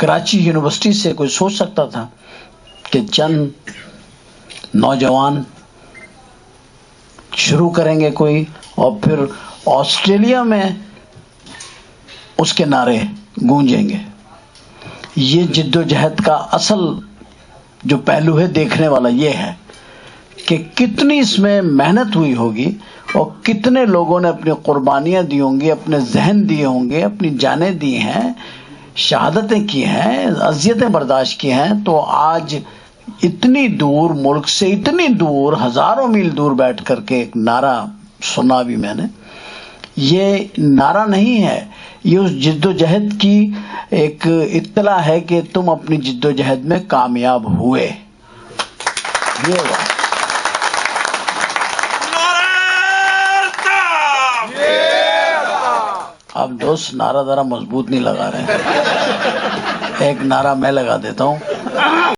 Karachi university سے کوئی سوچ سکتا تھا کہ چند نوجوان شروع کریں گے کوئی، اور پھر آسٹریلیا میں اس کے نعرے گونجیں گے؟ یہ جد و جہد کا اصل جو پہلو ہے دیکھنے والا یہ ہے کہ کتنی اس میں محنت ہوئی ہوگی اور کتنے لوگوں نے اپنی قربانیاں دی ہوں گی، اپنے ذہن دیے ہوں گے، اپنی جانیں دی ہیں، شہادتیں کی ہیں، اذیتیں برداشت کی ہیں، تو آج اتنی دور ملک سے، اتنی دور، ہزاروں میل دور بیٹھ کر کے ایک نعرہ سنا بھی میں نے. یہ نعرہ نہیں ہے، یہ اس جد و جہد کی ایک اطلاع ہے کہ تم اپنی جد و جہد میں کامیاب ہوئے. یہ بات. اب دوست نعرہ ذرا مضبوط نہیں لگا رہے ہیں، ایک نعرہ میں لگا دیتا ہوں.